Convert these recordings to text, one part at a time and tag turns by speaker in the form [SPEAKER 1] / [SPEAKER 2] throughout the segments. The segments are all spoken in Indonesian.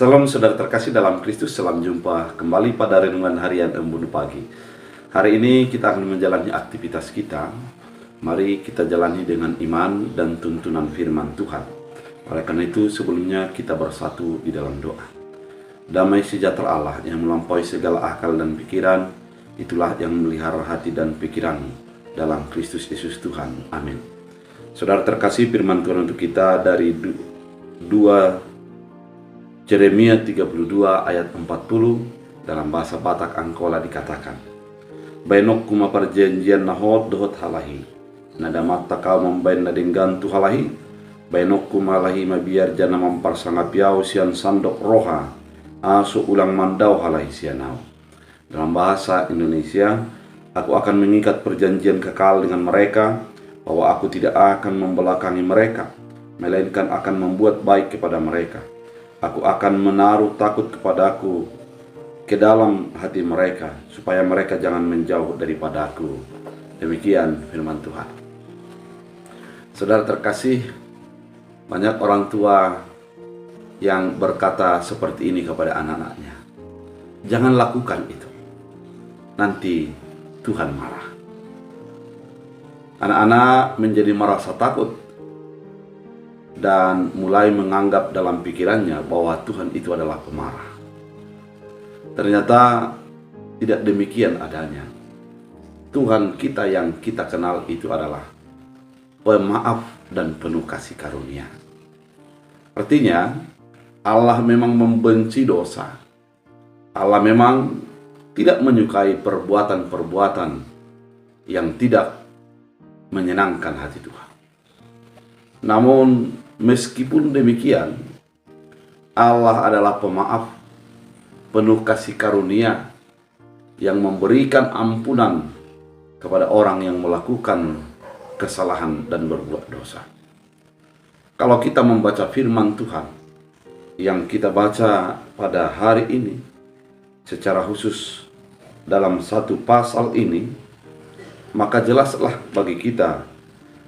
[SPEAKER 1] Salam saudara terkasih dalam Kristus, salam jumpa kembali pada renungan harian Embun Pagi. Hari ini kita akan menjalani aktivitas kita. Mari kita jalani dengan iman dan tuntunan firman Tuhan. Oleh karena itu sebelumnya kita bersatu di dalam doa. Damai sejahtera Allah yang melampaui segala akal dan pikiran, itulah yang memelihara hati dan pikiranmu dalam Kristus Yesus Tuhan. Amin. Saudara terkasih, firman Tuhan untuk kita dari 2 Yeremia 32 ayat 40 dalam bahasa Batak Angkola dikatakan, Bainok kuma perjanjian nahot dohot halahi, nada mata kau membain nadinggan tu halahi, bainok kuma lahi mabiar jana memparsangapiau sian sandok roha, asu ulang mandau halahi sianau. Dalam bahasa Indonesia, aku akan mengikat perjanjian kekal dengan mereka, bahwa aku tidak akan membelakangi mereka, melainkan akan membuat baik kepada mereka. Aku akan menaruh takut kepadaku ke dalam hati mereka, supaya mereka jangan menjauh daripadaku. Demikian firman Tuhan. Saudara terkasih, banyak orang tua yang berkata seperti ini kepada anak-anaknya. Jangan lakukan itu, nanti Tuhan marah. Anak-anak menjadi merasa takut dan mulai menganggap dalam pikirannya bahwa Tuhan itu adalah pemarah. Ternyata tidak demikian adanya. Tuhan kita yang kita kenal itu adalah pemaaf dan penuh kasih karunia. Artinya, Allah memang membenci dosa. Allah memang tidak menyukai perbuatan-perbuatan yang tidak menyenangkan hati Tuhan. Namun meskipun demikian, Allah adalah pemaaf, penuh kasih karunia, yang memberikan ampunan kepada orang yang melakukan kesalahan dan berbuat dosa. Kalau kita membaca firman Tuhan yang kita baca pada hari ini, secara khusus dalam satu pasal ini, maka jelaslah bagi kita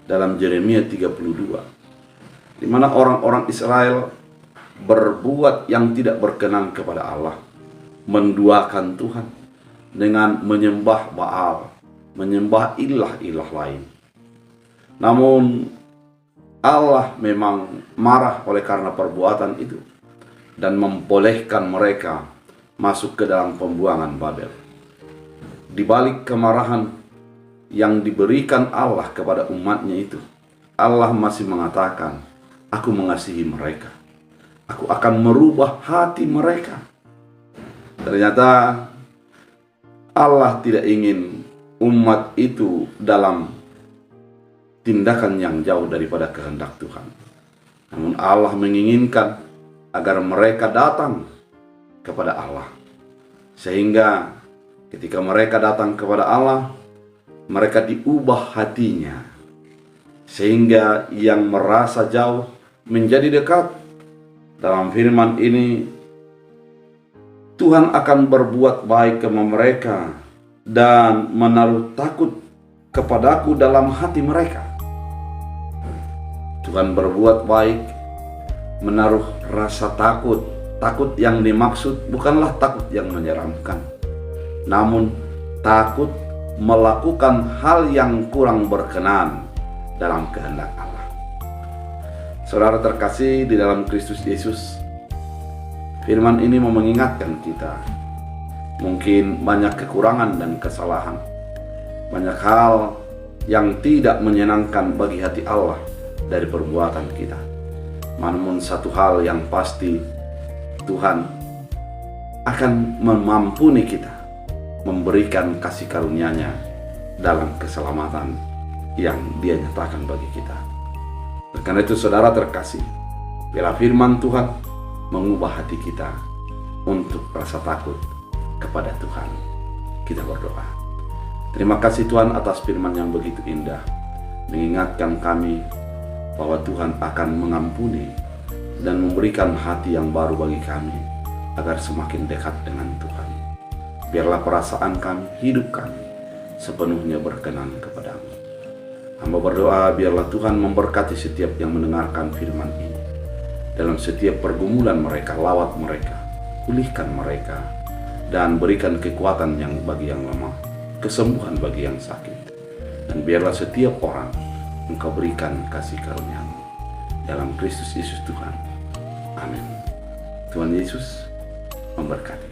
[SPEAKER 1] dalam Yeremia 32, di mana orang-orang Israel berbuat yang tidak berkenan kepada Allah, menduakan Tuhan dengan menyembah Baal, menyembah ilah-ilah lain. Namun Allah memang marah oleh karena perbuatan itu dan membolehkan mereka masuk ke dalam pembuangan Babel. Di balik kemarahan yang diberikan Allah kepada umatnya itu, Allah masih mengatakan, aku mengasihi mereka, aku akan merubah hati mereka. Ternyata Allah tidak ingin umat itu dalam tindakan yang jauh daripada kehendak Tuhan. Namun Allah menginginkan agar mereka datang kepada Allah, sehingga ketika mereka datang kepada Allah, mereka diubah hatinya, sehingga yang merasa jauh menjadi dekat. Dalam firman ini, Tuhan akan berbuat baik kepada mereka dan menaruh takut kepadaku dalam hati mereka. Tuhan berbuat baik, menaruh rasa takut. Takut yang dimaksud bukanlah takut yang menyeramkan, namun takut melakukan hal yang kurang berkenan dalam kehendak Allah. Saudara terkasih di dalam Kristus Yesus, firman ini mau mengingatkan kita, mungkin banyak kekurangan dan kesalahan, banyak hal yang tidak menyenangkan bagi hati Allah dari perbuatan kita. Namun satu hal yang pasti, Tuhan akan mengampuni kita, memberikan kasih karunia-Nya dalam keselamatan yang Dia nyatakan bagi kita. Karena itu saudara terkasih, bila firman Tuhan mengubah hati kita untuk rasa takut kepada Tuhan, kita berdoa. Terima kasih Tuhan atas firman yang begitu indah, mengingatkan kami bahwa Tuhan akan mengampuni dan memberikan hati yang baru bagi kami, agar semakin dekat dengan Tuhan. Biarlah perasaan kami, hidup kami sepenuhnya berkenan kepadamu. Hamba berdoa biarlah Tuhan memberkati setiap yang mendengarkan firman ini. dalam setiap pergumulan mereka, lawat mereka, pulihkan mereka, dan berikan kekuatan yang bagi yang lemah, kesembuhan bagi yang sakit. Dan biarlah setiap orang Engkau berikan kasih karunia-Mu. Dalam Kristus Yesus Tuhan. Amin. Tuhan Yesus memberkati.